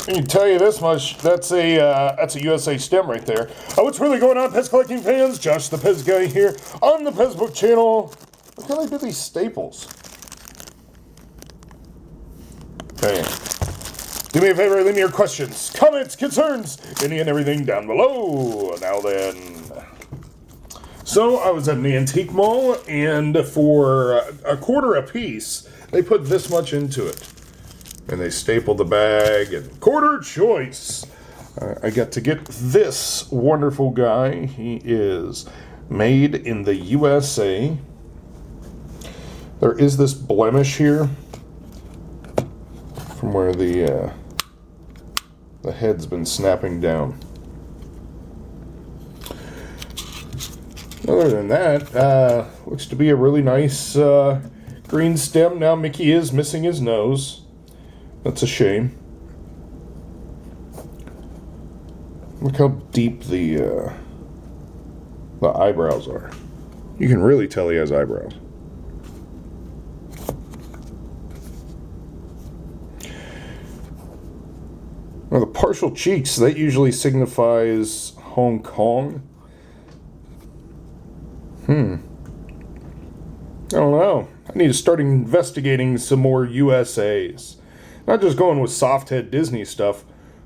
I can tell you this much, that's a USA stem right there. What's really going on, PEZ collecting fans? Josh the PEZ guy here on the PEZ Book channel. Look how they do these staples. Okay. Do me a favor, leave me your questions, comments, concerns, any and everything down below. Now then. So I was at an antique mall, and for a quarter a piece, they put this much into it. And they stapled the bag, and quarter choice. I got to get this wonderful guy. He is made in the USA. There is this blemish here from where the head's been snapping down. Other than that, looks to be a really nice green stem. Now Mickey is missing his nose. That's a shame. Look how deep the eyebrows are. You can really tell he has eyebrows. Now the partial cheeks, that usually signifies Hong Kong. I don't know. I need to start investigating some more USAs. Not just going with soft head Disney stuff,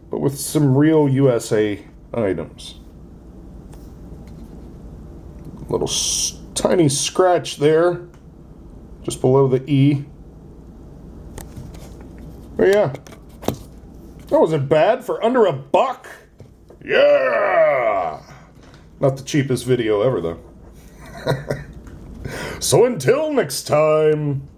but with some real USA items. Little tiny scratch there, just below the E. Oh yeah. That wasn't bad for under $1. Yeah! Not the cheapest video ever though. So until next time.